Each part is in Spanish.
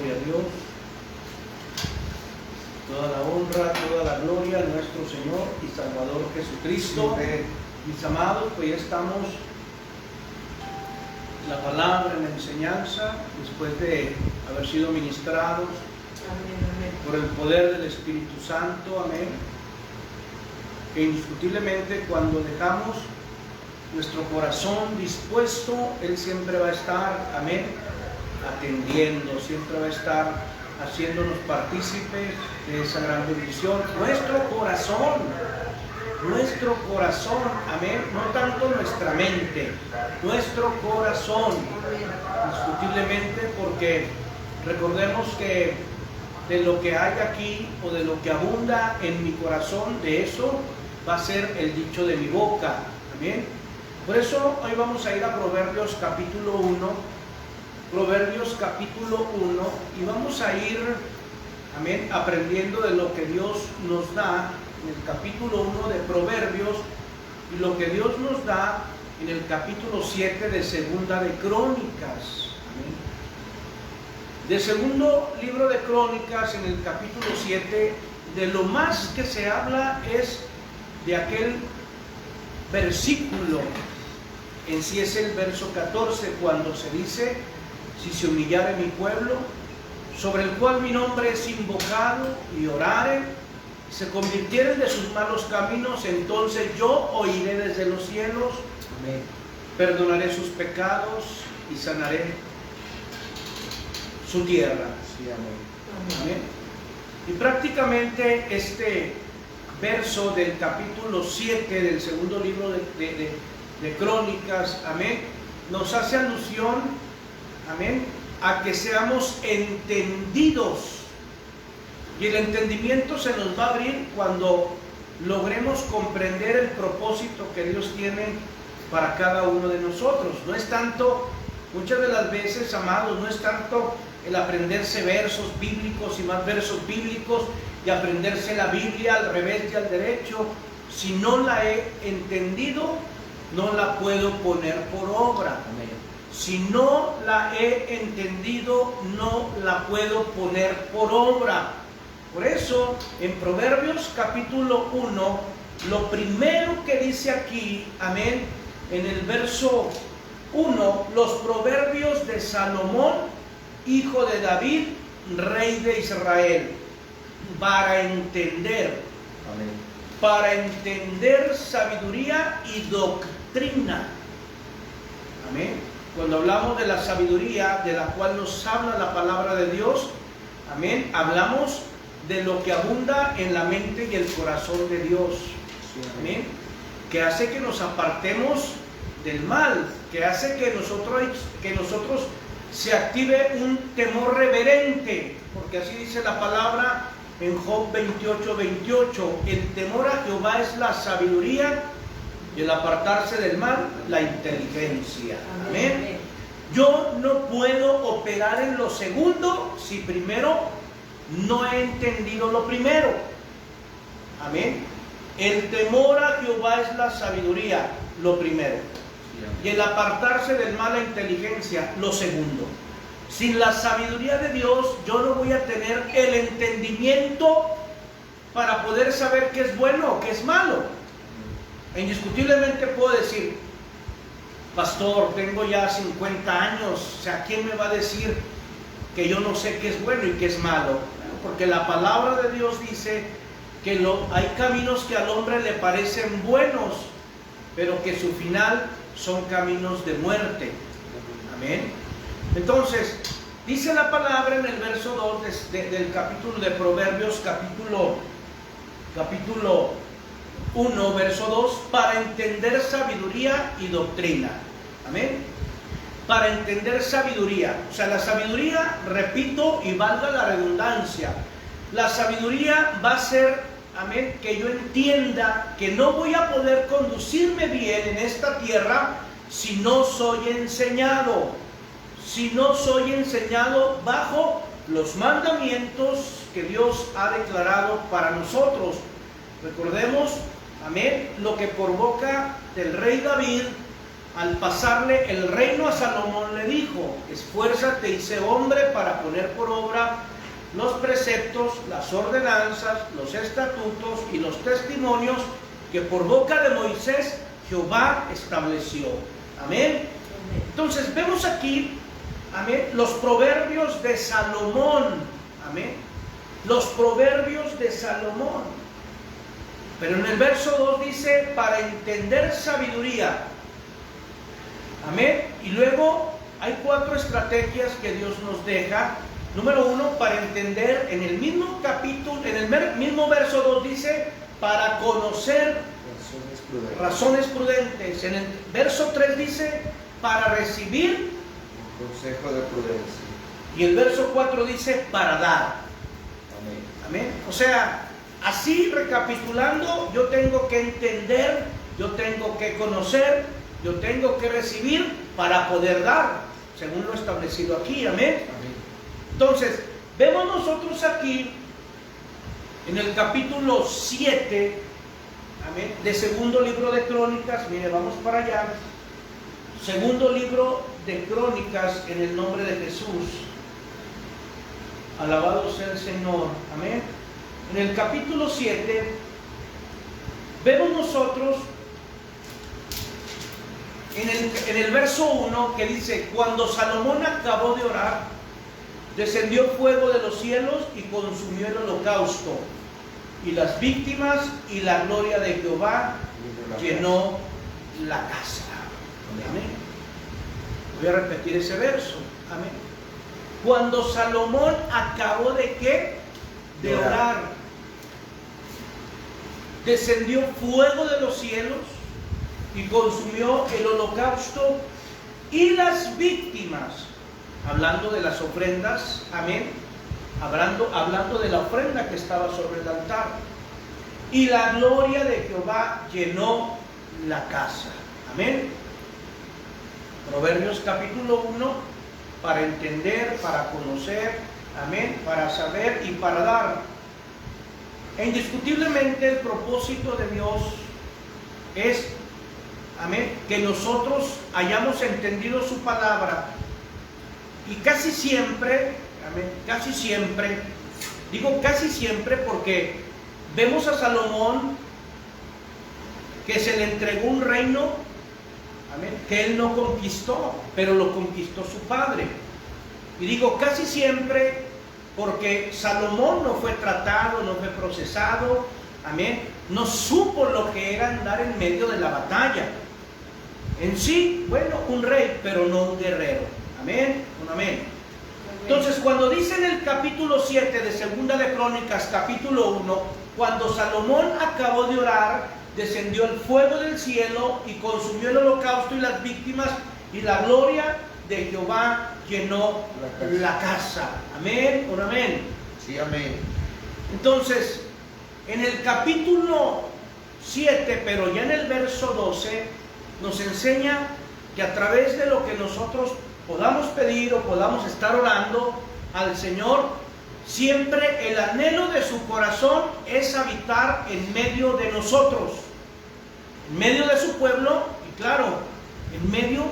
Gloria a Dios. Toda la honra, toda la gloria a nuestro Señor y Salvador Jesucristo. Mis amados, pues ya estamos en la palabra, en la enseñanza, después de haber sido ministrados por el poder del Espíritu Santo. Amén. Que indiscutiblemente cuando dejamos nuestro corazón dispuesto, Él siempre va a estar, amén, atendiendo, siempre va a estar haciéndonos partícipes de esa gran bendición. Nuestro corazón, amén, no tanto nuestra mente, nuestro corazón, indiscutiblemente, porque recordemos que de lo que hay aquí o de lo que abunda en mi corazón, de eso va a ser el dicho de mi boca, amén. Por eso hoy vamos a ir a Proverbios capítulo 1, Proverbios capítulo 1, y vamos a ir, amén, aprendiendo de lo que Dios nos da en el capítulo 1 de Proverbios y lo que Dios nos da en el capítulo 7 de Segunda de Crónicas. Amén. De segundo libro de Crónicas, en el capítulo 7, de lo más que se habla es de aquel versículo, en sí es el verso 14, cuando se dice: si se humillare mi pueblo, sobre el cual mi nombre es invocado, y orare, se convirtieren de sus malos caminos, entonces yo oiré desde los cielos, amén, perdonaré sus pecados y sanaré su tierra. Sí, amén. Amén. Y prácticamente este verso del capítulo 7 del segundo libro de Crónicas, amén, nos hace alusión, amén, a que seamos entendidos. Y el entendimiento se nos va a abrir cuando logremos comprender el propósito que Dios tiene para cada uno de nosotros. No es tanto, muchas de las veces, amados, no es tanto el aprenderse versos bíblicos y más versos bíblicos y aprenderse la Biblia al revés y al derecho. Si no la he entendido, no la puedo poner por obra. Amén. Si no la he entendido, no la puedo poner por obra. Por eso, en Proverbios capítulo 1, lo primero que dice aquí, amén, en el verso 1, los proverbios de Salomón, hijo de David, rey de Israel, para entender, amén, para entender sabiduría y doctrina. Amén. Cuando hablamos de la sabiduría de la cual nos habla la palabra de Dios, amén, hablamos de lo que abunda en la mente y el corazón de Dios, amén, que hace que nos apartemos del mal, que hace que nosotros se active un temor reverente, porque así dice la palabra en Job 28:28, el temor a Jehová es la sabiduría y el apartarse del mal, la inteligencia. Amén. Yo no puedo operar en lo segundo si primero no he entendido lo primero. Amén. El temor a Jehová es la sabiduría, lo primero. Y el apartarse del mal, la inteligencia, lo segundo. Sin la sabiduría de Dios, yo no voy a tener el entendimiento para poder saber qué es bueno o qué es malo. E indiscutiblemente puedo decir: pastor, tengo ya 50 años, o sea, ¿quién me va a decir que yo no sé qué es bueno y qué es malo? Porque la palabra de Dios dice que hay caminos que al hombre le parecen buenos, pero que su final son caminos de muerte. Amén. Entonces, dice la palabra en el verso 2 del capítulo de Proverbios, capítulo 1, verso 2, para entender sabiduría y doctrina. Amén. Para entender sabiduría. O sea, la sabiduría, repito, y valga la redundancia, la sabiduría va a ser, amén, que yo entienda que no voy a poder conducirme bien en esta tierra si no soy enseñado. Si no soy enseñado bajo los mandamientos que Dios ha declarado para nosotros. Recordemos, amén, lo que por boca del rey David, al pasarle el reino a Salomón, le dijo: esfuérzate y sé hombre para poner por obra los preceptos, las ordenanzas, los estatutos y los testimonios que por boca de Moisés Jehová estableció. Amén. Entonces vemos aquí, amén, los proverbios de Salomón. Amén. Los proverbios de Salomón. Pero en el verso 2 dice: para entender sabiduría. Amén. Y luego hay 4 estrategias que Dios nos deja. Número 1, para entender. En el mismo capítulo, en el mismo verso 2 dice: para conocer razones prudentes. En el verso 3 dice: para recibir un consejo de prudencia. Y el verso 4 dice: para dar. Amén. Amén. O sea, así recapitulando, yo tengo que entender, yo tengo que conocer, yo tengo que recibir para poder dar, según lo establecido aquí. Amén. Amén. Entonces, vemos nosotros aquí en el capítulo 7, amén, de segundo libro de Crónicas. Mire, vamos para allá. Segundo libro de Crónicas, en el nombre de Jesús. Alabado sea el Señor. Amén. En el capítulo 7 vemos nosotros en el verso 1 que dice: cuando Salomón acabó de orar, descendió fuego de los cielos y consumió el holocausto y las víctimas, y la gloria de Jehová llenó la casa. Amén. Voy a repetir ese verso. Amén. Cuando Salomón acabó de ¿qué? De orar, descendió fuego de los cielos y consumió el holocausto y las víctimas, hablando de las ofrendas. Amén. Hablando de la ofrenda que estaba sobre el altar, y la gloria de Jehová llenó la casa. Amén. Proverbios capítulo 1, para entender, para conocer, amén, para saber y para dar. E indiscutiblemente el propósito de Dios es, amén, que nosotros hayamos entendido su palabra. Y casi siempre, amén, casi siempre, digo casi siempre porque vemos a Salomón que se le entregó un reino, amén, que él no conquistó, pero lo conquistó su padre. Y digo casi siempre porque Salomón no fue tratado, no fue procesado, amén, no supo lo que era andar en medio de la batalla. En sí, bueno, un rey, pero no un guerrero. Amén, un amén. Entonces, cuando dice en el capítulo 7 de Segunda de Crónicas, capítulo 1, cuando Salomón acabó de orar, descendió el fuego del cielo y consumió el holocausto y las víctimas, y la gloria de Jehová llenó la casa. Amén, un amén. Sí, amén. Entonces, en el capítulo 7, pero ya en el verso 12, nos enseña que a través de lo que nosotros podamos pedir o podamos estar orando al Señor, siempre el anhelo de su corazón es habitar en medio de nosotros, en medio de su pueblo y claro, en medio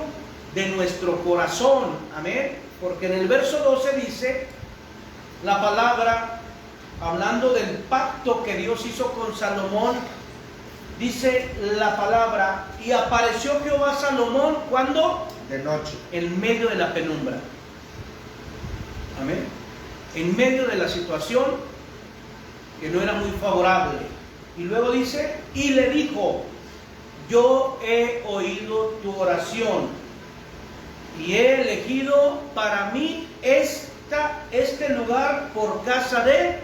de nuestro corazón. Amén. Porque en el verso 12 dice la palabra, hablando del pacto que Dios hizo con Salomón, dice la palabra: y apareció Jehová a Salomón, ¿cuándo? De noche. En medio de la penumbra. Amén. En medio de la situación que no era muy favorable. Y luego dice: y le dijo: yo he oído tu oración y he elegido para mí este lugar por casa de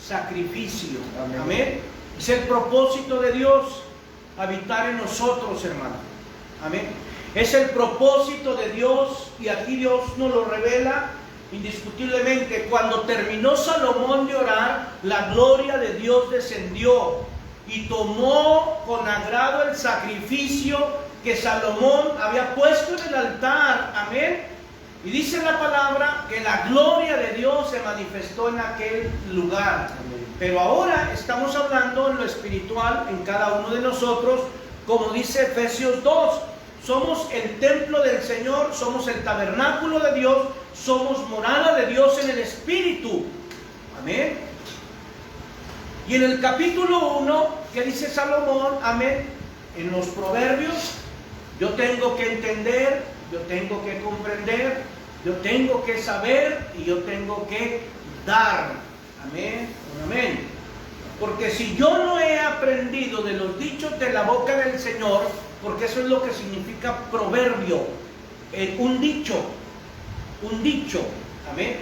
sacrificio. Amén. Amén. Es el propósito de Dios habitar en nosotros, hermano. Amén. Es el propósito de Dios, y aquí Dios nos lo revela indiscutiblemente. Cuando terminó Salomón de orar, la gloria de Dios descendió y tomó con agrado el sacrificio que Salomón había puesto en el altar. Amén. Y dice la palabra que la gloria de Dios se manifestó en aquel lugar. Amén. Pero ahora estamos hablando en lo espiritual en cada uno de nosotros, como dice Efesios 2. somos el templo del Señor, somos el tabernáculo de Dios, somos morada de Dios en el Espíritu. Amén. Y en el capítulo 1, ¿qué dice Salomón? Amén. En los proverbios, yo tengo que entender, yo tengo que comprender, yo tengo que saber y yo tengo que dar. Amén. Amén. Porque si yo no he aprendido de los dichos de la boca del Señor, porque eso es lo que significa proverbio, un dicho, amén,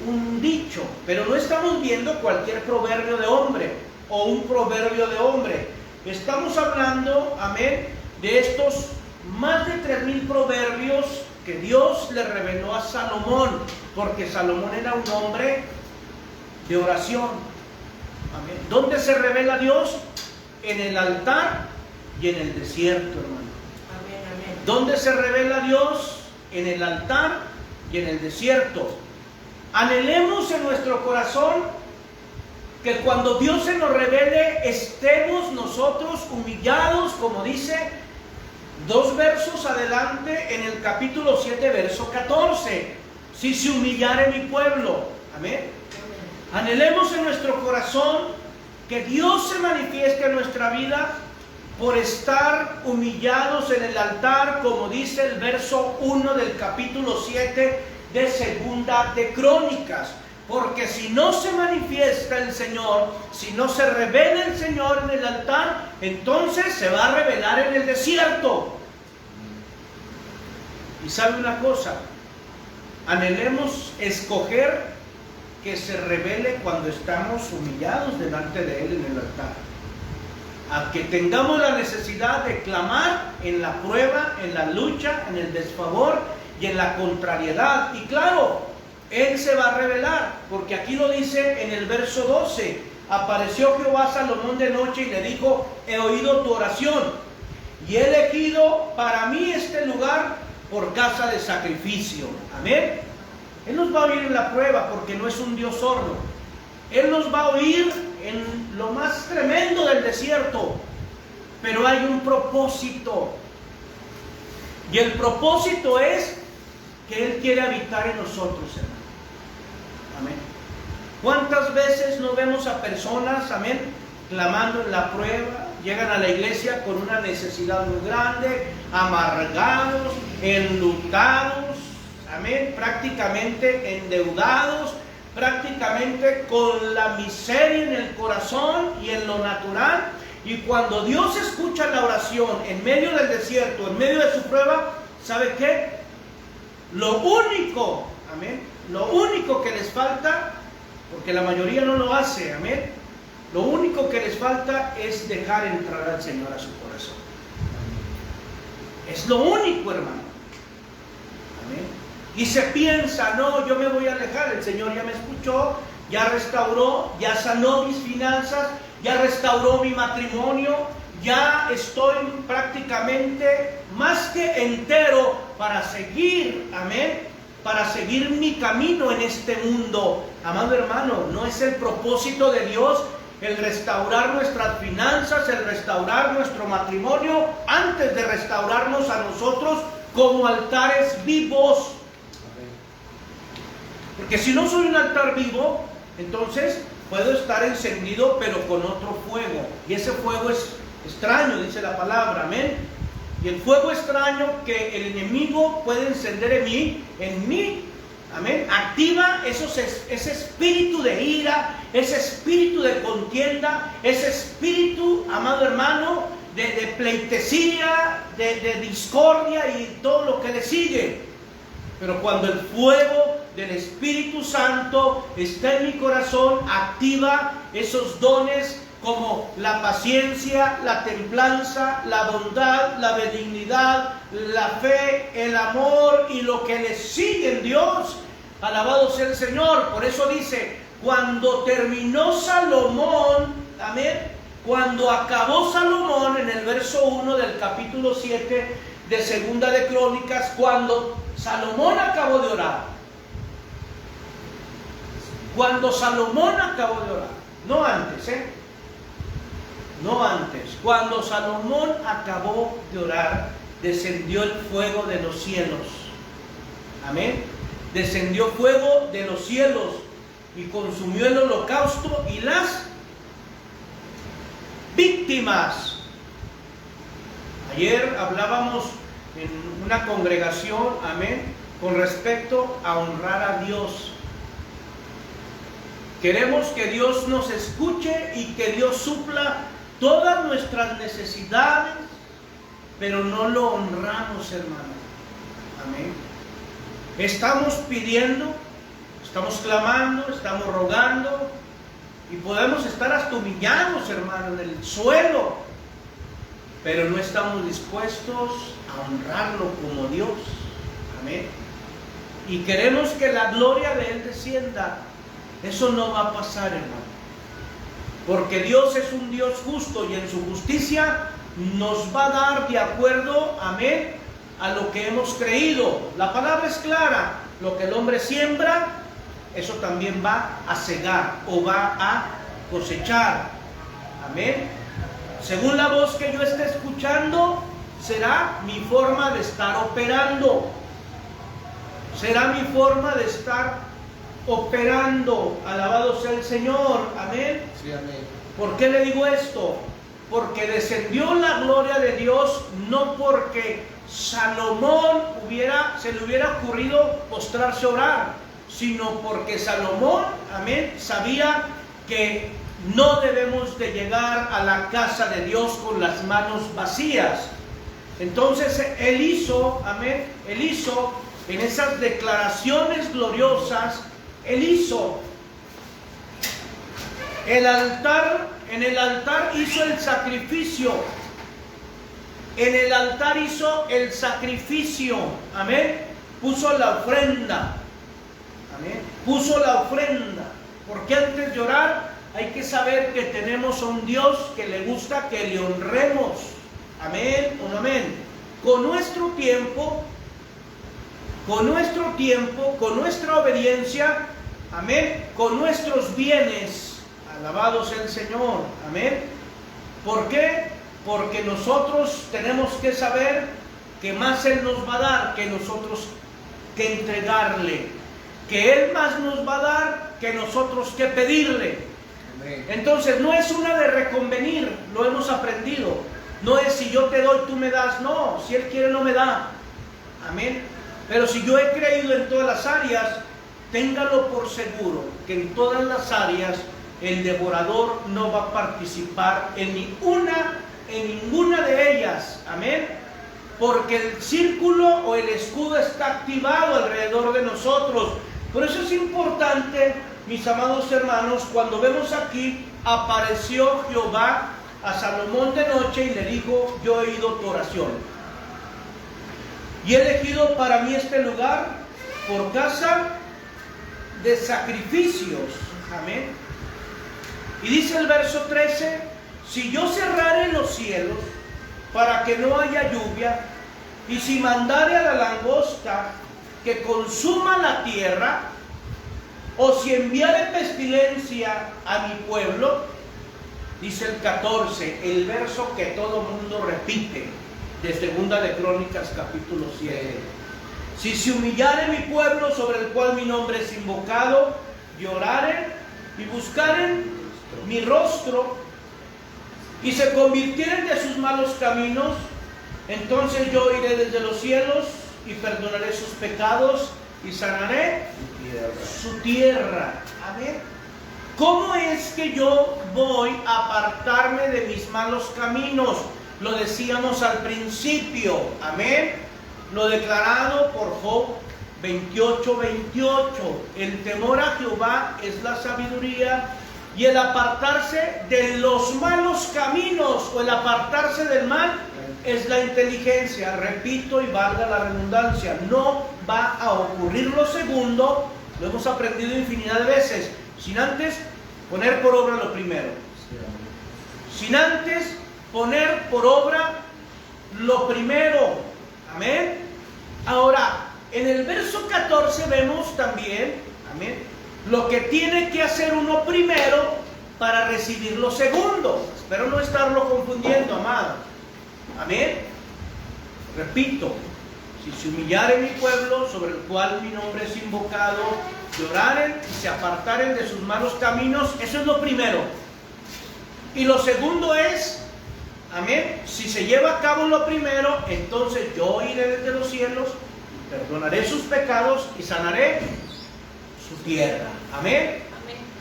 un dicho, pero no estamos viendo cualquier proverbio de hombre o un proverbio de hombre, estamos hablando, amén, de estos más de 3,000 proverbios que Dios le reveló a Salomón, porque Salomón era un hombre de oración. Amén. ¿Dónde se revela Dios? En el altar y en el desierto, hermano. Amén, amén. ¿Dónde se revela Dios? En el altar y en el desierto. Anhelemos en nuestro corazón que cuando Dios se nos revele, estemos nosotros humillados, como dice 2 versos adelante en el capítulo 7, verso 14. Si se humillare mi pueblo. Amén. Anhelemos en nuestro corazón que Dios se manifieste en nuestra vida por estar humillados en el altar, como dice el verso 1 del capítulo 7 de Segunda de Crónicas. Porque si no se manifiesta el Señor, si no se revela el Señor en el altar, entonces se va a revelar en el desierto. Y sabe una cosa, anhelemos escoger que se revele cuando estamos humillados delante de Él en el altar. A que tengamos la necesidad de clamar en la prueba, en la lucha, en el desfavor y en la contrariedad. Y claro, Él se va a revelar, porque aquí lo dice en el verso 12. Apareció Jehová a Salomón de noche y le dijo: he oído tu oración y he elegido para mí este lugar por casa de sacrificio. Amén. Él nos va a oír en la prueba porque no es un Dios sordo. Él nos va a oír en lo más tremendo del desierto. Pero hay un propósito. Y el propósito es que Él quiere habitar en nosotros, hermano. Amén. ¿Cuántas veces no vemos a personas, amén, clamando en la prueba? Llegan a la iglesia con una necesidad muy grande, amargados, enlutados, amén, prácticamente endeudados, prácticamente con la miseria en el corazón y en lo natural. Y cuando Dios escucha la oración en medio del desierto, en medio de su prueba, ¿sabe qué? Lo único, amén, lo único que les falta, porque la mayoría no lo hace, amén, lo único que les falta es dejar entrar al Señor a su corazón. Es lo único, hermano. Amén. Y se piensa, no, yo me voy a alejar, el Señor ya me escuchó, ya restauró, ya sanó mis finanzas, ya restauró mi matrimonio, ya estoy prácticamente más que entero para seguir, amén, para seguir mi camino en este mundo. Amado hermano, no es el propósito de Dios el restaurar nuestras finanzas, el restaurar nuestro matrimonio, antes de restaurarnos a nosotros como altares vivos. Porque si no soy un altar vivo, entonces puedo estar encendido pero con otro fuego. Y ese fuego es extraño, dice la palabra, amén. Y el fuego extraño que el enemigo puede encender en mí, amén, activa ese espíritu de ira, ese espíritu de contienda, ese espíritu, amado hermano, de pleitesía, de discordia y todo lo que le sigue. Pero cuando el fuego del Espíritu Santo está en mi corazón, activa esos dones como la paciencia, la templanza, la bondad, la benignidad, la fe, el amor y lo que le sigue en Dios. Alabado sea el Señor. Por eso dice, cuando terminó Salomón, amén, cuando acabó Salomón, en el verso 1 del capítulo 7 de Segunda de Crónicas, cuando Salomón acabó de orar, cuando Salomón acabó de orar, no antes, no antes, cuando Salomón acabó de orar, descendió el fuego de los cielos. Amén. Descendió fuego de los cielos y consumió el holocausto y las víctimas. Ayer hablábamos en una congregación, amén, con respecto a honrar a Dios. Queremos que Dios nos escuche y que Dios supla todas nuestras necesidades, pero no lo honramos, hermano. Amén. Estamos pidiendo, estamos clamando, estamos rogando y podemos estar hasta humillados, hermano, en el suelo, pero no estamos dispuestos a honrarlo como Dios. Amén. Y queremos que la gloria de Él descienda. Eso no va a pasar, hermano, porque Dios es un Dios justo y en su justicia nos va a dar de acuerdo, amén, a lo que hemos creído. La palabra es clara: lo que el hombre siembra, eso también va a segar o va a cosechar. Amén. Según la voz que yo esté escuchando, será mi forma de estar operando. Será mi forma de estar operando. Alabado sea el Señor. Amén. Sí, amén. ¿Por qué le digo esto? Porque descendió la gloria de Dios, no porque Salomón se le hubiera ocurrido postrarse a orar, sino porque Salomón, amén, sabía que no debemos de llegar a la casa de Dios con las manos vacías. Entonces él hizo, amén, él hizo en esas declaraciones gloriosas, él hizo el altar. En el altar hizo el sacrificio. En el altar hizo el sacrificio. Amén. Puso la ofrenda. Amén. Puso la ofrenda. Porque antes de orar hay que saber que tenemos a un Dios que le gusta que le honremos. Amén o no amén. Con nuestro tiempo, con nuestra obediencia, amén, con nuestros bienes. Alabado sea el Señor. Amén. ¿Por qué? Porque nosotros tenemos que saber que más Él nos va a dar que nosotros que entregarle. Que Él más nos va a dar que nosotros que pedirle. Amén. Entonces no es una de reconvenir, lo hemos aprendido. No es si yo te doy, tú me das. No, si Él quiere no me da. Amén. Pero si yo he creído en todas las áreas, téngalo por seguro que en todas las áreas el devorador no va a participar en ninguna de ellas. Amén. Porque el círculo o el escudo está activado alrededor de nosotros. Por eso es importante, mis amados hermanos, cuando vemos aquí, apareció Jehová a Salomón de noche y le dijo: yo he oído tu oración y he elegido para mí este lugar por casa de sacrificios. Amén. Y dice el verso 13: si yo cerrare los cielos para que no haya lluvia, y si mandare a la langosta que consuma la tierra, o si enviare pestilencia a mi pueblo, dice el 14, el verso que todo mundo repite, de Segunda de Crónicas capítulo 7. Si se humillare mi pueblo sobre el cual mi nombre es invocado, y oraren y buscaren mi rostro, y se convirtieren de sus malos caminos, entonces yo iré desde los cielos y perdonaré sus pecados y sanaré su tierra. Amén. ¿Cómo es que yo voy a apartarme de mis malos caminos? Lo decíamos al principio. Amén. Lo declarado por Job 28:28. El temor a Jehová es la sabiduría, y el apartarse de los malos caminos o el apartarse del mal es la inteligencia. Repito y valga la redundancia, no va a ocurrir lo segundo, lo hemos aprendido infinidad de veces, sin antes poner por obra lo primero. Sin antes poner por obra lo primero. Amén. Ahora, en el verso 14 vemos también, amén, lo que tiene que hacer uno primero para recibir lo segundo. Espero no estarlo confundiendo, amado. Amén. Repito, si se humillare mi pueblo, sobre el cual mi nombre es invocado, lloraren y se apartaren de sus malos caminos, eso es lo primero. Y lo segundo es, amén, si se lleva a cabo lo primero, entonces yo iré desde los cielos, perdonaré sus pecados y sanaré su tierra. Amén.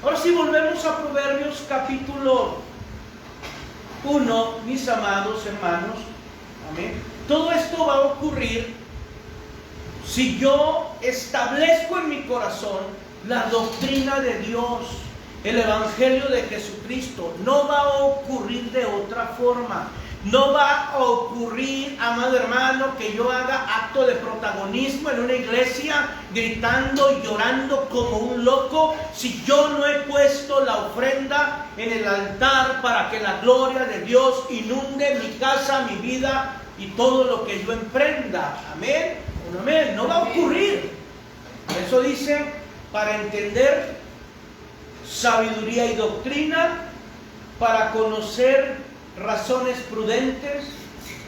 Ahora sí volvemos a Proverbios capítulo 1, mis amados hermanos. Amén. Todo esto va a ocurrir si yo establezco en mi corazón la doctrina de Dios, el Evangelio de Jesucristo. No va a ocurrir de otra forma. No va a ocurrir, amado hermano, que yo haga acto de protagonismo en una iglesia gritando y llorando como un loco si yo no he puesto la ofrenda en el altar para que la gloria de Dios inunde mi casa, mi vida y todo lo que yo emprenda. Amén. Amén. No va a ocurrir. Por eso dice, para entender sabiduría y doctrina, para conocer razones prudentes,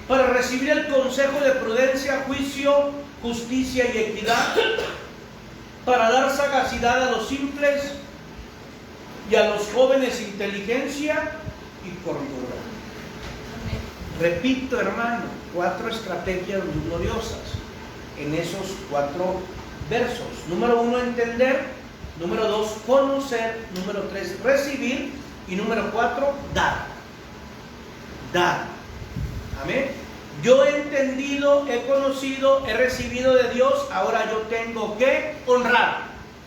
para recibir el consejo de prudencia, juicio, justicia y equidad, para dar sagacidad a los simples y a los jóvenes inteligencia y cordura. Repito, hermano, 4 estrategias muy gloriosas en esos 4 versos. Número 1, entender. Número 2, conocer. Número 3, recibir. Y número 4, dar. Dar. Amén. Yo he entendido, he conocido, he recibido de Dios. Ahora yo tengo que honrar.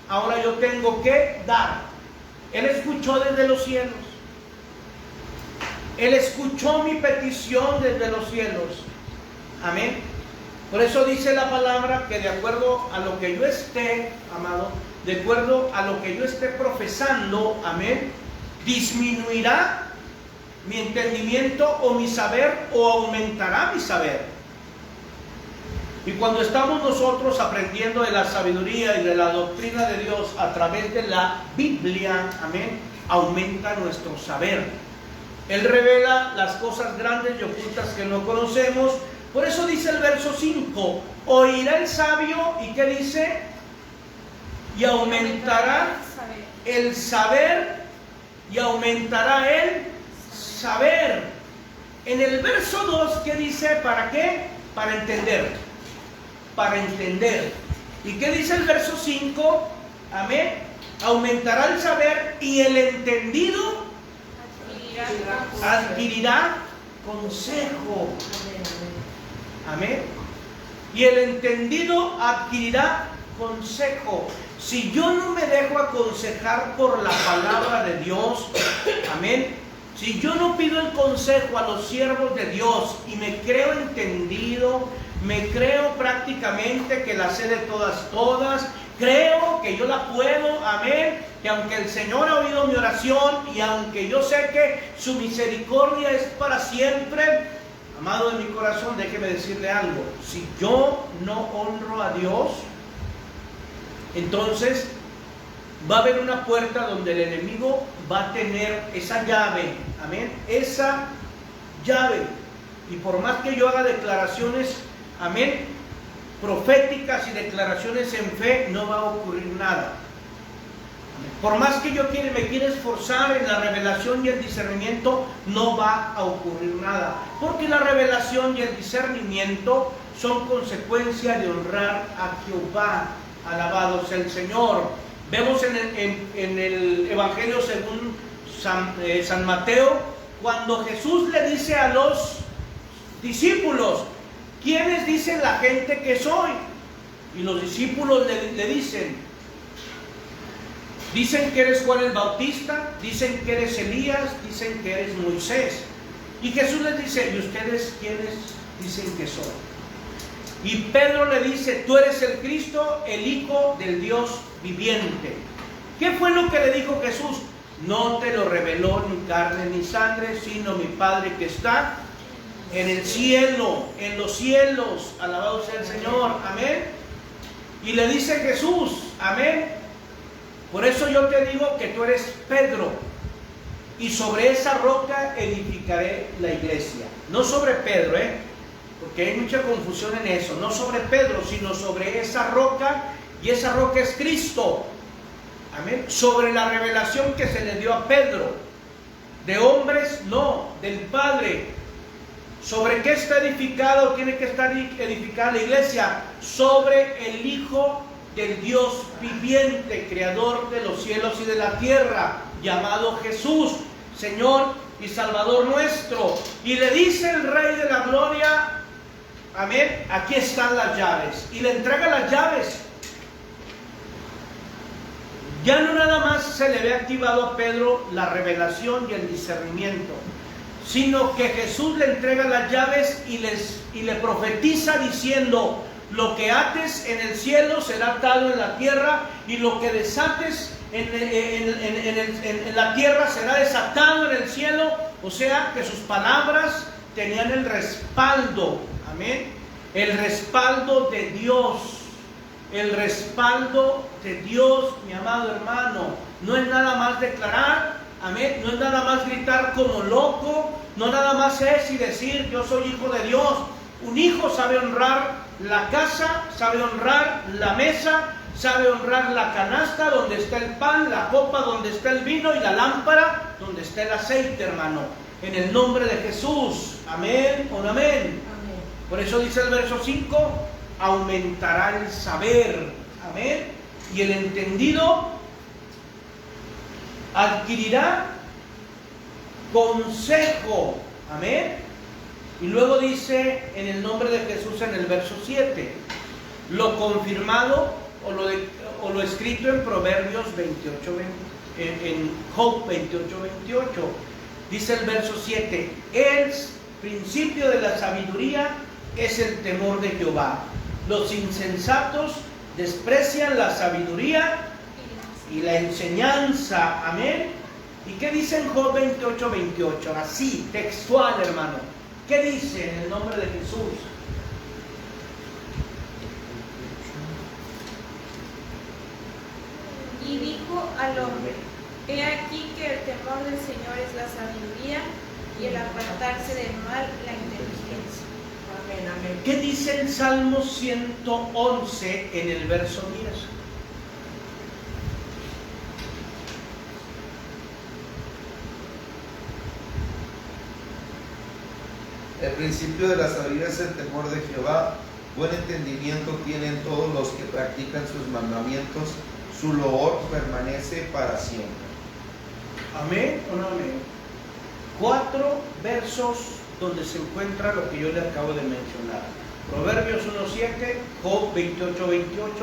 Ahora yo tengo que dar. Él escuchó desde los cielos. Él escuchó mi petición desde los cielos. Amén. Por eso dice la palabra que de acuerdo a lo que yo esté, amado, de acuerdo a lo que yo esté profesando, amén, disminuirá mi entendimiento o mi saber, o aumentará mi saber. Y cuando estamos nosotros aprendiendo de la sabiduría y de la doctrina de Dios a través de la Biblia, amén, aumenta nuestro saber. Él revela las cosas grandes y ocultas que no conocemos. Por eso dice el verso 5, oirá el sabio, ¿y qué dice? Y aumentará el saber, y aumentará el saber. En el verso 2, ¿qué dice? ¿Para qué? Para entender. Para entender. ¿Y qué dice el verso 5? Amén. Aumentará el saber y el entendido adquirirá consejo. Amén. Y el entendido adquirirá consejo. Si yo no me dejo aconsejar por la palabra de Dios, amén, si yo no pido el consejo a los siervos de Dios y me creo entendido, me creo prácticamente que la sé de todas, creo que yo la puedo, amén, que aunque el Señor ha oído mi oración y aunque yo sé que su misericordia es para siempre, amado de mi corazón, déjeme decirle algo, si yo no honro a Dios, entonces va a haber una puerta donde el enemigo va a tener esa llave, amén, esa llave. Y por más que yo haga declaraciones, amén, proféticas y declaraciones en fe, no va a ocurrir nada. Por más que yo me quiera esforzar en la revelación y el discernimiento, no va a ocurrir nada. Porque la revelación y el discernimiento son consecuencia de honrar a Jehová. Alabado sea el Señor. Vemos en el Evangelio según San Mateo, cuando Jesús le dice a los discípulos, ¿quiénes dicen la gente que soy? Y los discípulos le dicen que eres Juan el Bautista, dicen que eres Elías, dicen que eres Moisés. Y Jesús les dice, ¿y ustedes quiénes dicen que soy? Y Pedro le dice, tú eres el Cristo, el Hijo del Dios viviente. ¿Qué fue lo que le dijo Jesús? No te lo reveló ni carne ni sangre, sino mi Padre que está en el cielo, en los cielos. Alabado sea el Señor, amén. Y le dice Jesús, amén, por eso yo te digo que tú eres Pedro, y sobre esa roca edificaré la iglesia. No sobre Pedro, porque hay mucha confusión en eso, no sobre Pedro, sino sobre esa roca, y esa roca es Cristo. Amén. Sobre la revelación que se le dio a Pedro. De hombres, no, del Padre. ¿Sobre qué está edificado? Tiene que estar edificada la iglesia. Sobre el Hijo del Dios viviente, creador de los cielos y de la tierra, llamado Jesús, Señor y Salvador nuestro. Y le dice el Rey de la Gloria, amén, aquí están las llaves. Y le entrega las llaves. Ya no nada más se le ve activado a Pedro la revelación y el discernimiento, sino que Jesús le entrega las llaves y le profetiza diciendo: lo que ates en el cielo será atado en la tierra, y lo que desates en la tierra será desatado en el cielo. O sea que sus palabras tenían el respaldo, amén, el respaldo de Dios. El respaldo de Dios, mi amado hermano. No es nada más declarar, amén, no es nada más gritar como loco, no nada más es y decir yo soy hijo de Dios. Un hijo sabe honrar la casa, sabe honrar la mesa, sabe honrar la canasta donde está el pan, la copa donde está el vino y la lámpara donde está el aceite, hermano. En el nombre de Jesús, amén o no amén. Amén. Por eso dice el verso 5, aumentará el saber, amén, y el entendido adquirirá consejo, amén. Y luego dice en el nombre de Jesús en el verso 7, lo confirmado o lo escrito en Proverbios 28, en Job 28, 28. Dice el verso 7, el principio de la sabiduría es el temor de Jehová. Los insensatos desprecian la sabiduría y la enseñanza, amén. ¿Y qué dice en Job 28, 28? Así, textual, hermano. ¿Qué dice en el nombre de Jesús? Y dijo al hombre: he aquí que el temor del Señor es la sabiduría, y el apartarse del mal la inteligencia. Amén, amén. ¿Qué dice el Salmo 111 en el verso 10? El principio de la sabiduría es el temor de Jehová. Buen entendimiento tienen todos los que practican sus mandamientos. Su loor permanece para siempre. ¿Amén o no amén? 4 versos donde se encuentra lo que yo le acabo de mencionar. Proverbios 1.7, Job 28, 28,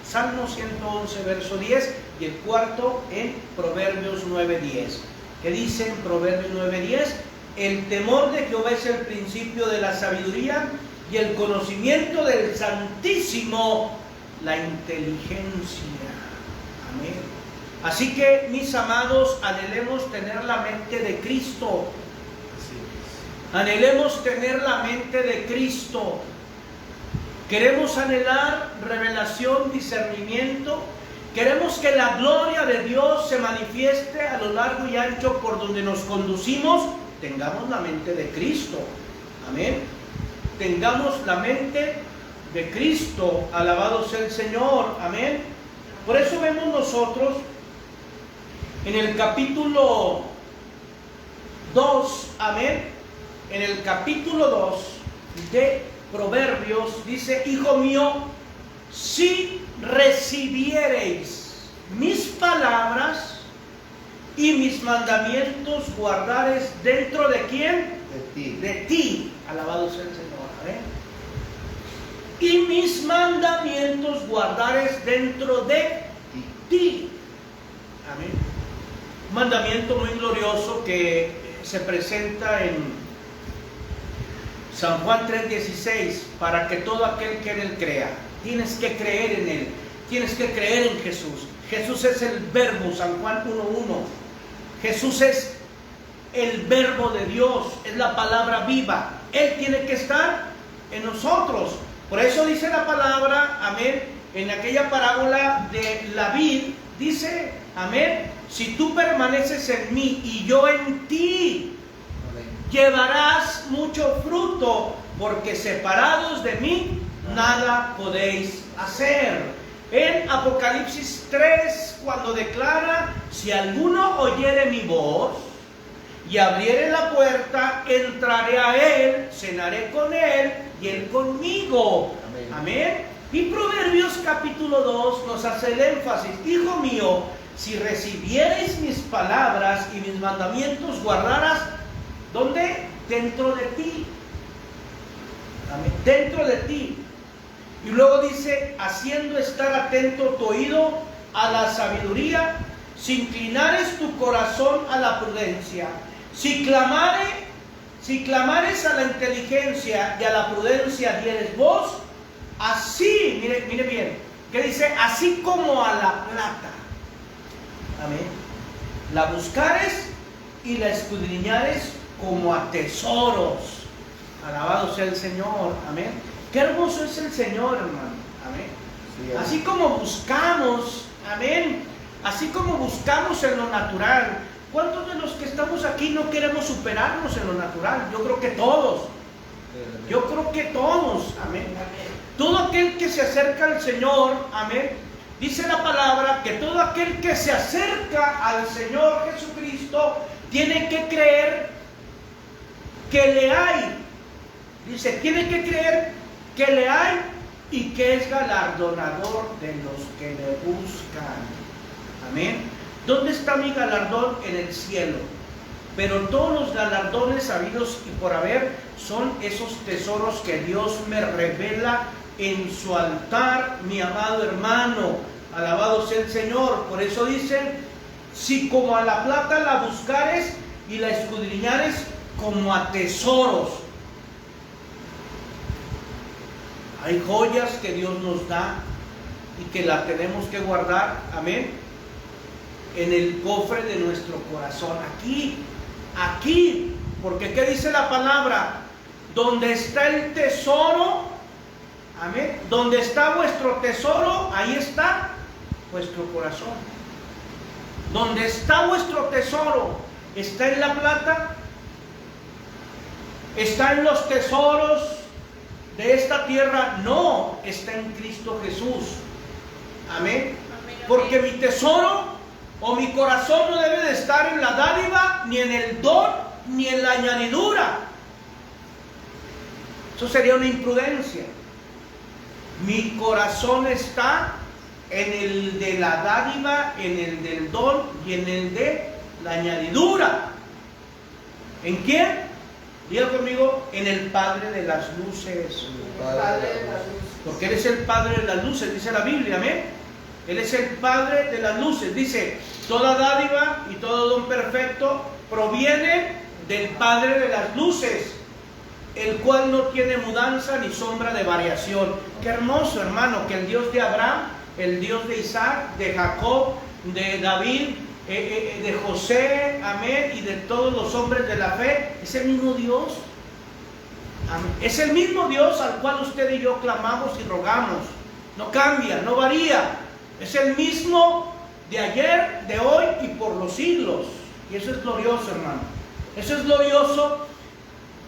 Salmo 111, verso 10, y el cuarto en Proverbios 9.10. ¿Qué dice en Proverbios 9.10? El temor de Jehová es el principio de la sabiduría, y el conocimiento del Santísimo la inteligencia. Amén. Así que, mis amados, anhelemos tener la mente de Cristo. Anhelemos tener la mente de Cristo. Queremos anhelar revelación, discernimiento. Queremos que la gloria de Dios se manifieste a lo largo y ancho por donde nos conducimos. Tengamos la mente de Cristo. Amén. Tengamos la mente de Cristo. Alabado sea el Señor. Amén. Por eso vemos nosotros en el capítulo 2, amén, en el capítulo 2 de Proverbios, dice: hijo mío, si recibiereis mis palabras y mis mandamientos guardares dentro de ¿quién? De ti. De ti. Alabado sea el Señor. Amén. Y mis mandamientos guardares dentro de ti. Amén. Un mandamiento muy glorioso que se presenta en San Juan 3:16, para que todo aquel que en él crea. Tienes que creer en él, tienes que creer en Jesús. Jesús es el verbo, San Juan 1:1. Jesús es el verbo de Dios, es la palabra viva. Él tiene que estar en nosotros. Por eso dice la palabra, amén, en aquella parábola de la vid, dice, amén, si tú permaneces en mí y yo en ti, Amén. llevarás mucho fruto, porque separados de mí nada podéis hacer. En Apocalipsis 3, cuando declara: si alguno oyere mi voz y abriere la puerta, entraré a él, cenaré con él y él conmigo. Amén. Y Proverbios capítulo 2 nos hace el énfasis: hijo mío, si recibierais mis palabras y mis mandamientos guardaras, ¿dónde? Dentro de ti. Amén. Dentro de ti. Y luego dice: haciendo estar atento tu oído a la sabiduría, si inclinares tu corazón a la prudencia, si clamares a la inteligencia y a la prudencia dieres voz, así, mire bien, que dice: así como a la plata, amén, la buscares y la escudriñares como a tesoros. Alabado sea el Señor, amén. Qué hermoso es el Señor, hermano, amén. Sí, así como buscamos, amén, así como buscamos en lo natural. ¿Cuántos de los que estamos aquí no queremos superarnos en lo natural? Yo creo que todos. Yo creo que todos, amén. Todo aquel que se acerca al Señor, amén, dice la palabra que todo aquel que se acerca al Señor Jesucristo tiene que creer que le hay. Dice, tiene que creer que le hay y que es galardonador de los que le buscan. Amén. ¿Dónde está mi galardón? En el cielo. Pero todos los galardones habidos y por haber son esos tesoros que Dios me revela en su altar, mi amado hermano. Alabado sea el Señor. Por eso dicen: si como a la plata la buscares y la escudriñares como a tesoros. Hay joyas que Dios nos da y que la tenemos que guardar, amén, en el cofre de nuestro corazón. Aquí, porque ¿qué dice la palabra? Donde está el tesoro, amén, donde está vuestro tesoro, ahí está vuestro corazón. Donde está vuestro tesoro, ¿está en la plata? ¿Está en los tesoros de esta tierra? No, está en Cristo Jesús. Amén. Porque mi tesoro o mi corazón no debe de estar en la dádiva, ni en el don, ni en la añadidura. Eso sería una imprudencia. Mi corazón está en el de la dádiva, en el del don y en el de la añadidura. ¿En quién? Diga conmigo: en el Padre de las luces. Porque Él es el Padre de las luces, dice la Biblia, amén. Él es el Padre de las luces. Dice: toda dádiva y todo don perfecto proviene del Padre de las luces, el cual no tiene mudanza ni sombra de variación. Qué hermoso, hermano, que el Dios de Abraham, el Dios de Isaac, de Jacob, de David, de José, amén, y de todos los hombres de la fe, es el mismo Dios. Amén. Es el mismo Dios al cual usted y yo clamamos y rogamos. No cambia, no varía. Es el mismo de ayer, de hoy y por los siglos. Y eso es glorioso, hermano. Eso es glorioso,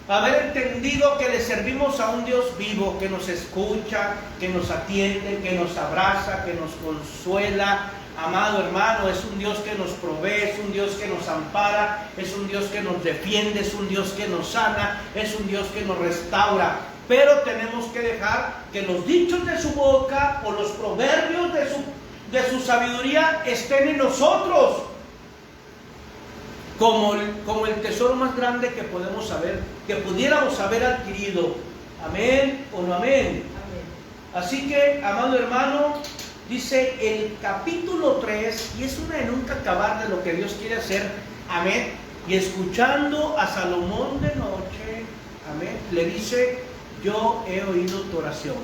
haber entendido que le servimos a un Dios vivo, que nos escucha, que nos atiende, que nos abraza, que nos consuela. Amado hermano, es un Dios que nos provee, es un Dios que nos ampara, es un Dios que nos defiende, es un Dios que nos sana, es un Dios que nos restaura. Pero tenemos que dejar que los dichos de su boca o los proverbios de su sabiduría estén en nosotros, como el tesoro más grande que podemos saber, que pudiéramos haber adquirido. Amén o no amén. Así que, amado hermano, dice el capítulo 3, y es una de nunca acabar de lo que Dios quiere hacer, amén. Y escuchando a Salomón de noche, amén, le dice: yo he oído tu oración.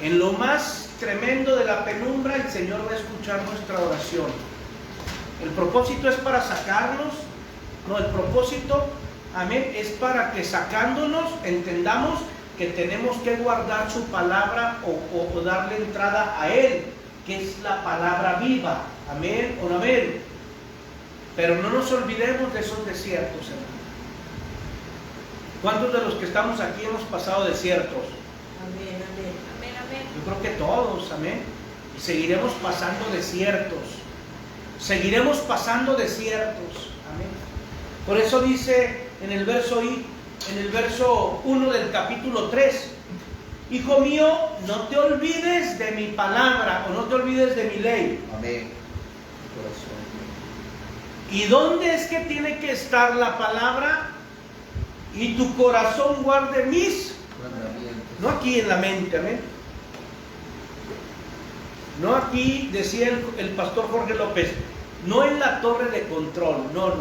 En lo más tremendo de la penumbra, el Señor va a escuchar nuestra oración. El propósito es para sacarnos, no, el propósito, amén, es para que sacándonos entendamos que tenemos que guardar su palabra o darle entrada a Él, que es la palabra viva. Amén o no amén. Pero no nos olvidemos de esos desiertos, hermano. ¿Cuántos de los que estamos aquí hemos pasado desiertos? Amén, amén. Amén, amén. Yo creo que todos, amén. Y seguiremos pasando desiertos. Seguiremos pasando desiertos. Amén. Por eso dice en el verso 1 del capítulo 3: Hijo mío, no te olvides de mi palabra, o no te olvides de mi ley. Amén. Corazón. ¿Y dónde es que tiene que estar la palabra? Y tu corazón guarde mis Mandamientos. no aquí en la mente, amén. No aquí, decía el pastor Jorge López, no en la torre de control, no.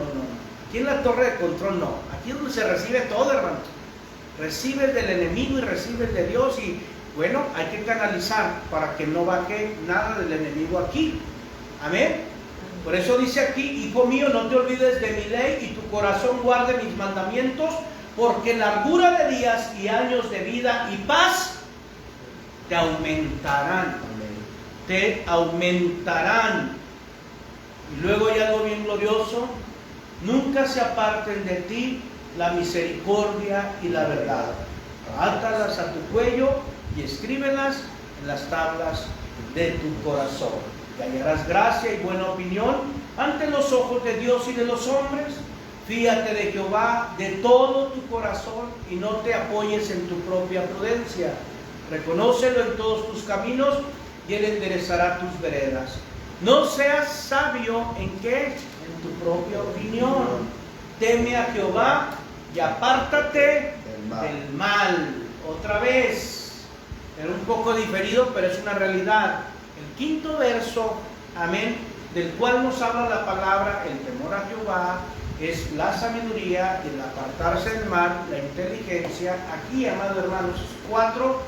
Aquí en la torre de control no. Aquí es donde se recibe todo, hermano. Recibes del enemigo y recibes de Dios, y bueno, hay que canalizar para que no baje nada del enemigo aquí. Amén. Por eso dice aquí: hijo mío, no te olvides de mi ley, y tu corazón guarde mis mandamientos, porque largura de días y años de vida y paz te aumentarán. Amén. Te aumentarán. Y luego hay algo bien glorioso: nunca se aparten de ti la misericordia y la verdad. Átalas a tu cuello y escríbelas en las tablas de tu corazón. Y hallarás gracia y buena opinión ante los ojos de Dios y de los hombres. Fíate de Jehová de todo tu corazón y no te apoyes en tu propia prudencia. Reconócelo en todos tus caminos y Él enderezará tus veredas. No seas sabio en qué, en tu propia opinión. Teme a Jehová y apártate del mal. Otra vez, era un poco diferido, pero es una realidad. El quinto verso, amén, del cual nos habla la palabra: el temor a Jehová es la sabiduría, y el apartarse del mal, la inteligencia. Aquí, amados hermanos, 4,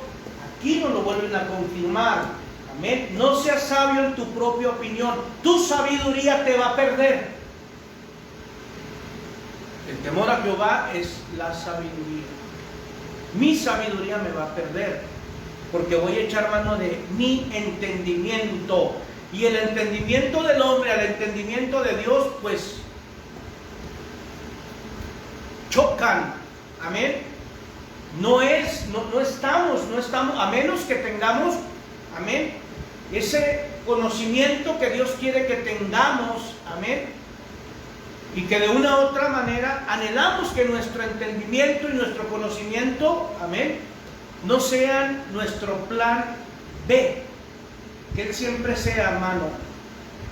aquí nos lo vuelven a confirmar. Amén. No seas sabio en tu propia opinión. Tu sabiduría te va a perder. El temor a Jehová es la sabiduría. Mi sabiduría me va a perder, porque voy a echar mano de mi entendimiento. Y el entendimiento del hombre al entendimiento de Dios, pues chocan. Amén. No estamos, a menos que tengamos, amén, ese conocimiento que Dios quiere que tengamos, amén, y que de una u otra manera anhelamos que nuestro entendimiento y nuestro conocimiento, amén, no sean nuestro plan B, que Él siempre sea,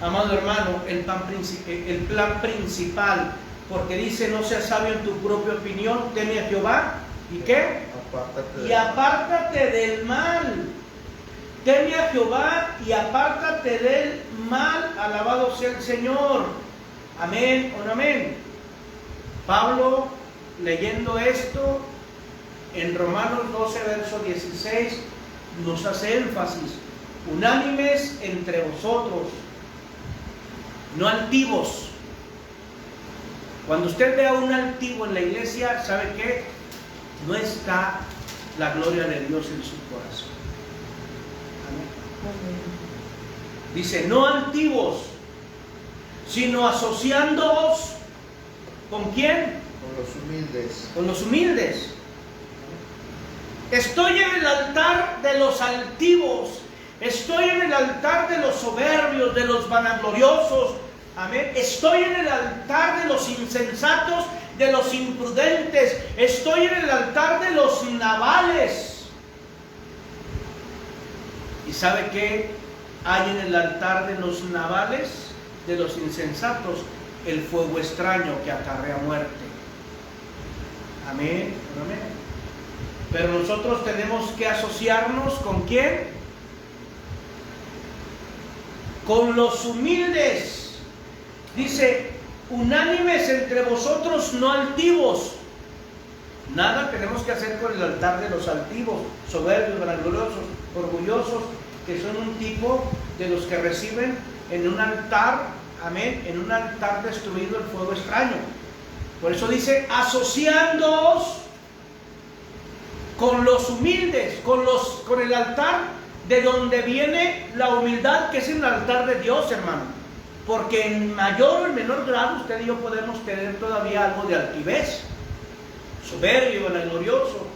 amado hermano, el plan principal, porque dice: no seas sabio en tu propia opinión, teme a Jehová, ¿y qué? Y apártate del mal. Teme a Jehová y apártate del mal. Alabado sea el Señor. Amén o no amén. Pablo, leyendo esto en Romanos 12, verso 16, nos hace énfasis: unánimes entre vosotros, no altivos. Cuando usted vea un altivo en la iglesia, ¿sabe qué? No está la gloria de Dios en su corazón. Amén. Dice: no altivos, sino asociándoos ¿con quién? Con los humildes. Con los humildes. Estoy en el altar de los altivos, estoy en el altar de los soberbios, de los vanagloriosos. Amén. Estoy en el altar de los insensatos, de los imprudentes. Estoy en el altar de los nabales. ¿Y sabe qué hay en el altar de los nabales, de los insensatos? El fuego extraño que acarrea muerte. Amén. Amén. Pero nosotros tenemos que asociarnos ¿con quién? Con los humildes. Dice: unánimes entre vosotros, no altivos. Nada tenemos que hacer con el altar de los altivos, soberbios, vanagloriosos, orgullosos, que son un tipo de los que reciben en un altar, amén, en un altar destruido el fuego extraño. Por eso dice: asociándoos con los humildes, con el altar de donde viene la humildad, que es el altar de Dios, hermano. Porque en mayor o en menor grado usted y yo podemos tener todavía algo de altivez. soberbio, vanaglorioso.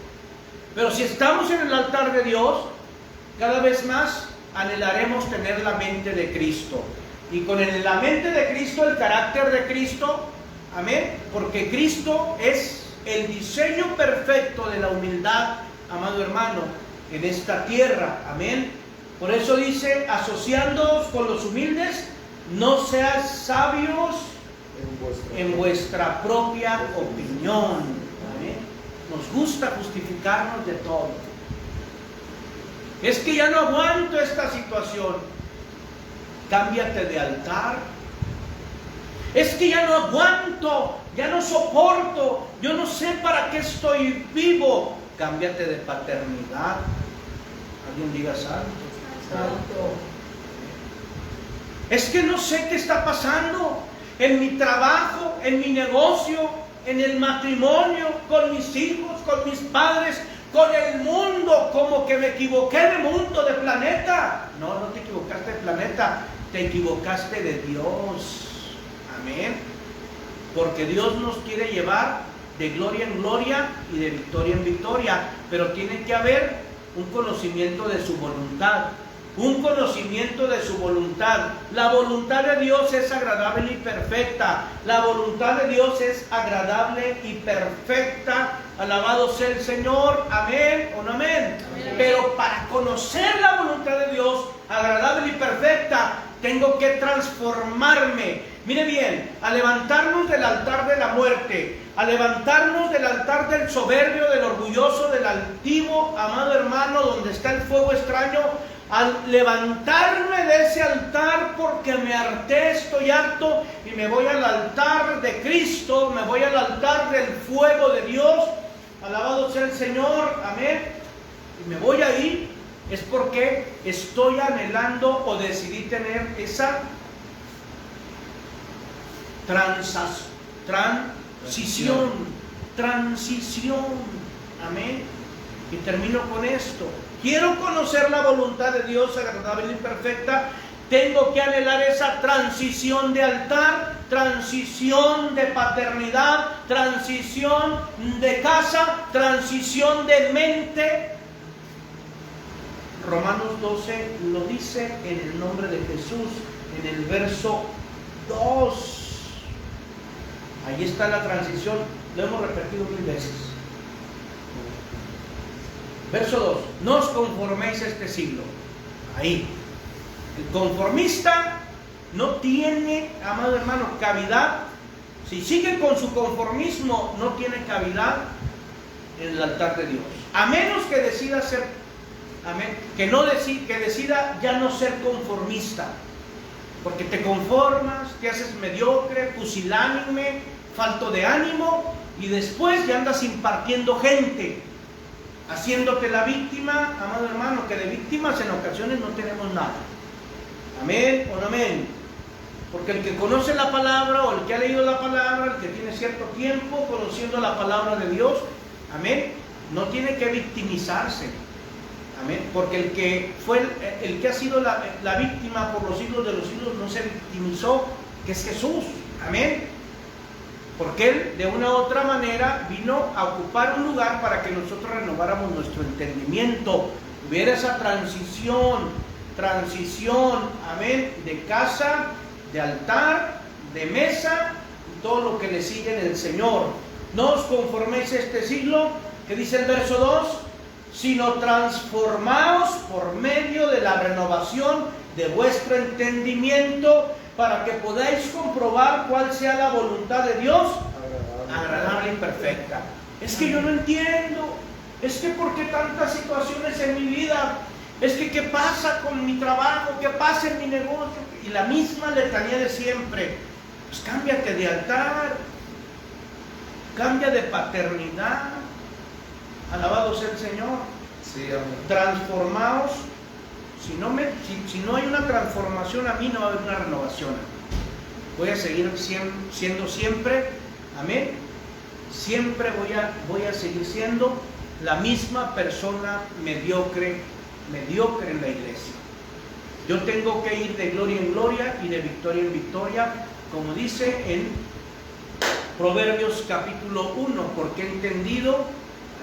Pero si estamos en el altar de Dios, cada vez más anhelaremos tener la mente de Cristo. Y con la mente de Cristo, el carácter de Cristo, amén, porque Cristo es el diseño perfecto de la humildad, amado hermano, en esta tierra, amén. Por eso dice, asociándoos con los humildes, no seas sabios en vuestra propia opinión, amén. Nos gusta justificarnos de todo. Es que ya no aguanto esta situación. Cámbiate de altar. Es que ya no aguanto, ya no soporto, yo no sé para qué estoy vivo. Cámbiate de paternidad. Alguien diga santo. Santo. Es que no sé qué está pasando en mi trabajo, en mi negocio, en el matrimonio, con mis hijos, con mis padres, con el mundo. Como que me equivoqué de mundo, de planeta. No, no te equivocaste de planeta, te equivocaste de Dios. Amén. Porque Dios nos quiere llevar de gloria en gloria y de victoria en victoria, pero tiene que haber un conocimiento de su voluntad. Un conocimiento de su voluntad. La voluntad de Dios es agradable y perfecta. La voluntad de Dios es agradable y perfecta. Alabado sea el Señor. Amén o no amén. Amén. Pero para conocer la voluntad de Dios, agradable y perfecta, tengo que transformarme. Mire bien, a levantarnos del altar de la muerte, a levantarnos del altar del soberbio, del orgulloso, del altivo, amado hermano, donde está el fuego extraño, al levantarme de ese altar porque me harté, estoy harto, y me voy al altar de Cristo, me voy al altar del fuego de Dios, alabado sea el Señor, amén, y me voy ahí, es porque estoy anhelando o decidí tener esa transición, amén. Y termino con esto. Quiero conocer la voluntad de Dios agradable y perfecta. Tengo que anhelar esa transición de altar, transición de paternidad, transición de casa, transición de mente. Romanos 12 lo dice en el nombre de Jesús, en el verso 2. Ahí está la transición, lo hemos repetido 1000 veces. Verso 2, no os conforméis a este siglo. Ahí. El conformista no tiene, amado hermano, cavidad. Si sigue con su conformismo, no tiene cavidad en el altar de Dios. A menos que decida ser, amén, que decida ya no ser conformista. Porque te conformas, te haces mediocre, pusilánime, falto de ánimo, y después ya andas impartiendo gente, haciéndote la víctima, amado hermano, que de víctimas en ocasiones no tenemos nada. Amén o no amén. Porque el que conoce la palabra, o el que ha leído la palabra, el que tiene cierto tiempo conociendo la palabra de Dios, amén, no tiene que victimizarse. Amén. Porque el que ha sido la víctima por los siglos de los siglos no se victimizó, que es Jesús. Amén. Porque Él de una u otra manera vino a ocupar un lugar para que nosotros renováramos nuestro entendimiento. Hubiera esa transición, amén, de casa, de altar, de mesa, y todo lo que le sigue en el Señor. No os conforméis a este siglo, que dice el verso 2, sino transformaos por medio de la renovación de vuestro entendimiento, para que podáis comprobar cuál sea la voluntad de Dios, agradable y perfecta. Es que yo no entiendo, es que ¿por qué tantas situaciones en mi vida? Es que ¿qué pasa con mi trabajo? ¿Qué pasa en mi negocio? Y la misma letanía de siempre. Pues cámbiate de altar, cambia de paternidad. Alabado sea el Señor. Sí, amén. Transformaos. Si no hay una transformación, a mí no va a haber una renovación. Voy a seguir siendo siempre, amén. Siempre voy a seguir siendo la misma persona mediocre en la iglesia. Yo tengo que ir de gloria en gloria y de victoria en victoria, como dice en Proverbios capítulo 1, porque he entendido,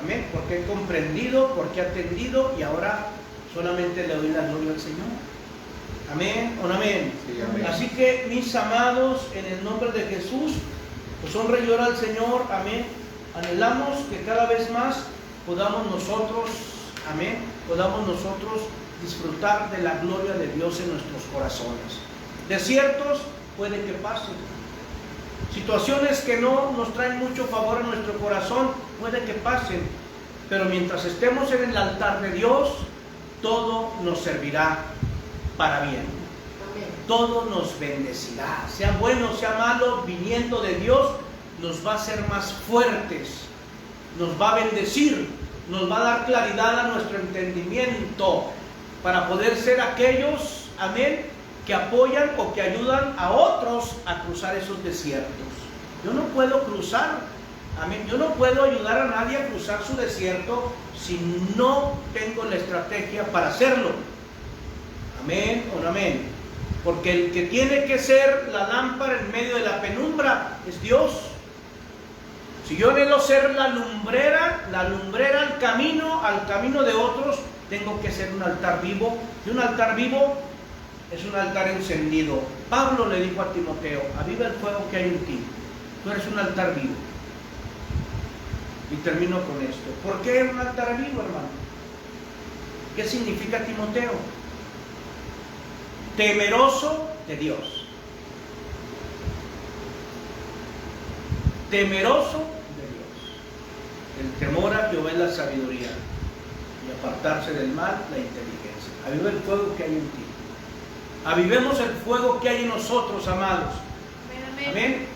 amén, porque he comprendido, porque he atendido y ahora solamente le doy la gloria al Señor. Amén o no amén. Sí, amén. Así que mis amados, en el nombre de Jesús, pues honra y llora al Señor, amén. Anhelamos que cada vez más podamos nosotros, amén, podamos nosotros disfrutar de la gloria de Dios en nuestros corazones. Desiertos puede que pasen, situaciones que no nos traen mucho favor en nuestro corazón puede que pasen, pero mientras estemos en el altar de Dios, todo nos servirá para bien. Todo nos bendecirá, sea bueno, sea malo, viniendo de Dios, nos va a hacer más fuertes, nos va a bendecir, nos va a dar claridad a nuestro entendimiento para poder ser aquellos, amén, que apoyan o que ayudan a otros a cruzar esos desiertos. Yo no puedo cruzar, amén, yo no puedo ayudar a nadie a cruzar su desierto si no tengo la estrategia para hacerlo. Amén o no amén. Porque el que tiene que ser la lámpara en medio de la penumbra es Dios. Si yo anhelo ser la lumbrera al camino de otros, tengo que ser un altar vivo. Y un altar vivo es un altar encendido. Pablo le dijo a Timoteo: aviva el fuego que hay en ti. Tú eres un altar vivo. Y termino con esto. ¿Por qué un altar vivo, hermano? ¿Qué significa Timoteo? Temeroso de Dios. Temeroso de Dios. El temor a Jehová es la sabiduría, y apartarse del mal, la inteligencia. Aviva el fuego que hay en ti. Avivemos el fuego que hay en nosotros, amados. Amén. Amén.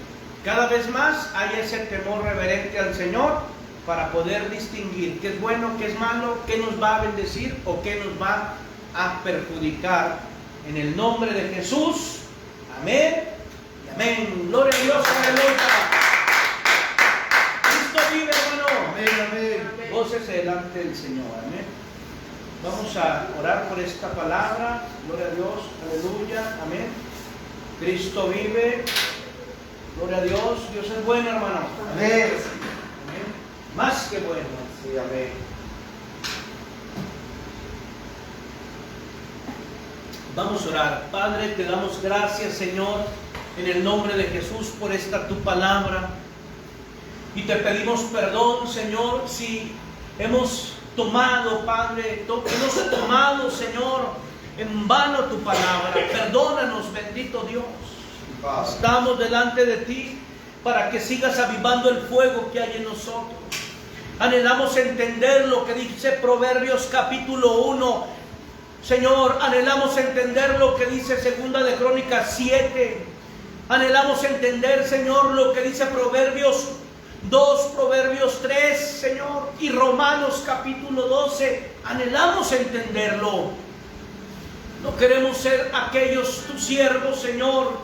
Cada vez más hay ese temor reverente al Señor para poder distinguir qué es bueno, qué es malo, qué nos va a bendecir o qué nos va a perjudicar. En el nombre de Jesús, amén y amén. Gloria a Dios, aleluya. Cristo vive, hermano. Amén, amén. Gócese delante del Señor, amén. Vamos a orar por esta palabra. Gloria a Dios, aleluya, amén. Cristo vive. Gloria a Dios. Dios es bueno, hermano. Amén. Amén. Más que bueno. Sí, amén. Vamos a orar. Padre, te damos gracias, Señor, en el nombre de Jesús por esta tu palabra. Y te pedimos perdón, Señor, si hemos tomado, Padre, hemos tomado, Señor, en vano tu palabra. Perdónanos, bendito Dios. Estamos delante de ti para que sigas avivando el fuego que hay en nosotros. Anhelamos entender lo que dice Proverbios capítulo 1. Señor, anhelamos entender lo que dice Segunda de Crónicas 7. Anhelamos entender, Señor, lo que dice Proverbios 2, Proverbios 3, Señor, y Romanos capítulo 12. Anhelamos entenderlo. No queremos ser aquellos tus siervos, Señor,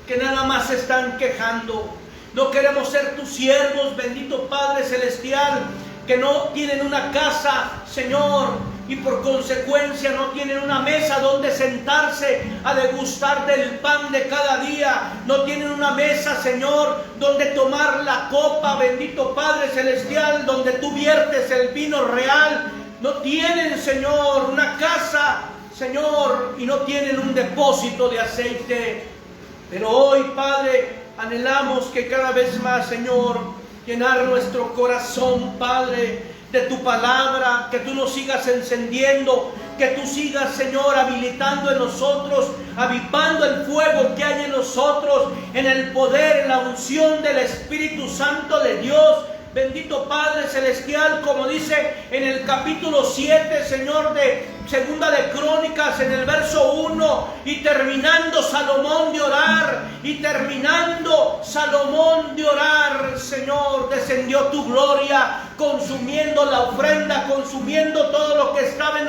que nada más se están quejando. No queremos ser tus siervos, bendito Padre Celestial, que no tienen una casa, Señor, y por consecuencia no tienen una mesa donde sentarse a degustar del pan de cada día. No tienen una mesa, Señor, donde tomar la copa, bendito Padre Celestial, donde tú viertes el vino real. No tienen, Señor, una casa, Señor, y no tienen un depósito de aceite. Pero hoy, Padre, anhelamos que cada vez más, Señor, llenar nuestro corazón, Padre, de tu palabra, que tú nos sigas encendiendo, que tú sigas, Señor, habilitando en nosotros, avivando el fuego que hay en nosotros, en el poder, en la unción del Espíritu Santo de Dios. Bendito Padre Celestial, como dice en el capítulo 7, Señor, de Segunda de Crónicas, en el verso 1, y terminando Salomón de orar, Señor, descendió tu gloria, consumiendo la ofrenda, consumiendo todo lo que estaba en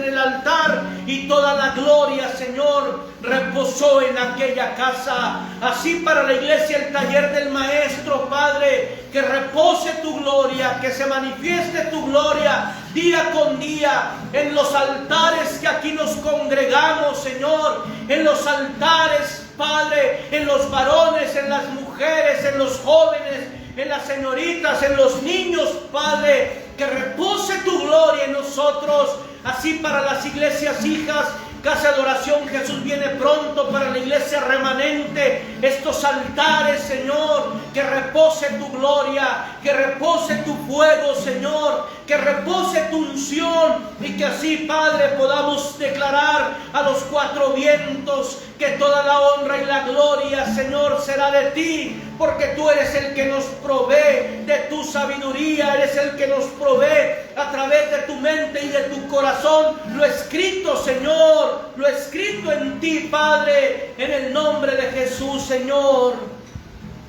el altar, y toda la gloria, Señor, reposó en aquella casa. Así para la iglesia, el taller del Maestro, Padre, que repose tu gloria, que se manifieste tu gloria día con día en los altares que aquí nos congregamos, Señor, en los altares Padre, en los varones, en las mujeres, en los jóvenes, en las señoritas, en los niños, Padre, que repose tu gloria en nosotros. Así para las iglesias hijas, casa de oración, Jesús viene pronto, para la iglesia remanente, estos altares, Señor, que repose tu gloria, que repose tu fuego, Señor, que repose tu unción, y que así, Padre, podamos declarar a los cuatro vientos que toda la honra y la gloria, Señor, será de ti, porque tú eres el que nos provee de tu sabiduría, eres el que nos provee a través de tu mente y de tu corazón lo escrito, Señor, lo escrito en ti, Padre, en el nombre de Jesús, Señor.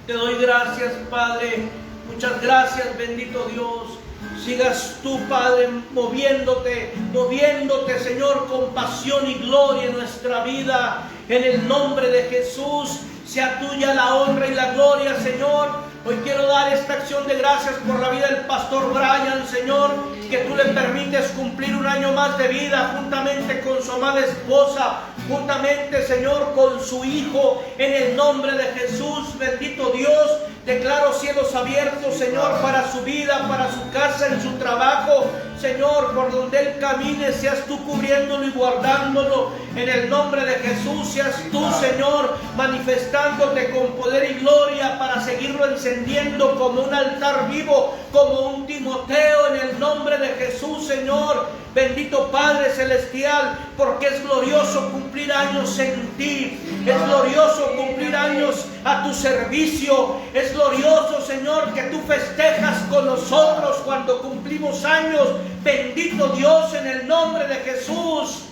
Te doy gracias, Padre, muchas gracias, bendito Dios. Sigas tú, Padre, moviéndote, Señor, con pasión y gloria en nuestra vida. En el nombre de Jesús, sea tuya la honra y la gloria, Señor. Hoy quiero dar esta acción de gracias por la vida del pastor Brian, Señor, que tú le permites cumplir un año más de vida juntamente con su amada esposa, juntamente, Señor, con su hijo. En el nombre de Jesús, bendito Dios, declaro cielos abiertos, Señor, para su vida, para su casa, en su trabajo. Señor, por donde él camine, seas tú cubriéndolo y guardándolo. En el nombre de Jesús, seas tú, Señor, manifestándote con poder y gloria para seguirlo encendiendo como un altar vivo, como un Timoteo, en el nombre de Jesús, Señor. Bendito Padre Celestial, porque es glorioso cumplir años en ti, es glorioso cumplir años a tu servicio, es glorioso, Señor, que tú festejas con nosotros cuando cumplimos años. Bendito Dios, en el nombre de Jesús.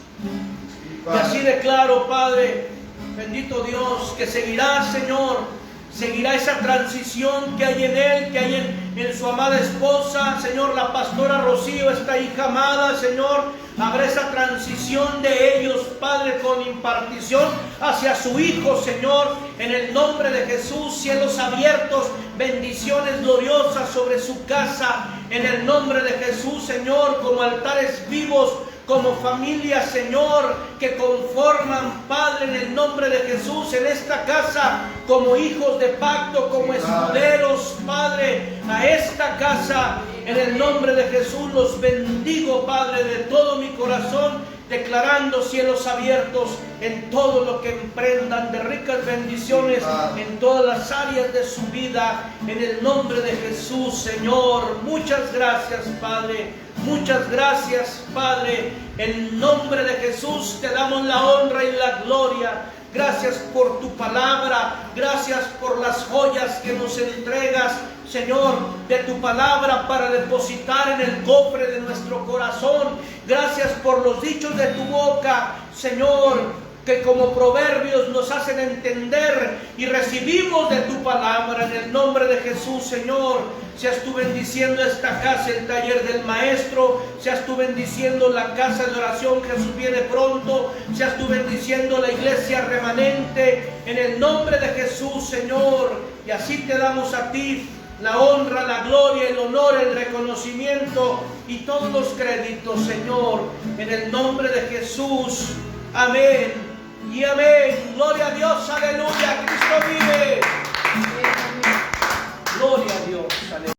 Y así declaro, Padre, bendito Dios, que seguirá, Señor, seguirá esa transición que hay en él, que hay en su amada esposa, Señor, la pastora Rocío, esta hija amada, Señor. Habrá esa transición de ellos, Padre, con impartición hacia su hijo, Señor. En el nombre de Jesús, cielos abiertos, bendiciones gloriosas sobre su casa. En el nombre de Jesús, Señor, como altares vivos, como familia, Señor, que conforman, Padre, en el nombre de Jesús, en esta casa, como hijos de pacto, como escuderos, Padre, a esta casa. En el nombre de Jesús los bendigo, Padre, de todo mi corazón, declarando cielos abiertos en todo lo que emprendan, de ricas bendiciones en todas las áreas de su vida. En el nombre de Jesús, Señor, muchas gracias, Padre. Muchas gracias, Padre. En nombre de Jesús te damos la honra y la gloria. Gracias por tu palabra. Gracias por las joyas que nos entregas, Señor, de tu palabra para depositar en el cofre de nuestro corazón. Gracias por los dichos de tu boca, Señor, que como proverbios nos hacen entender y recibimos de tu palabra. En el nombre de Jesús, Señor, seas tú bendiciendo esta casa, el taller del maestro, seas tú bendiciendo la casa de oración, Jesús viene pronto, seas tú bendiciendo la iglesia remanente, en el nombre de Jesús, Señor. Y así te damos a ti la honra, la gloria, el honor, el reconocimiento y todos los créditos, Señor, en el nombre de Jesús. Amén y amén. Gloria a Dios, aleluya. Cristo vive. Gloria a Dios, aleluya.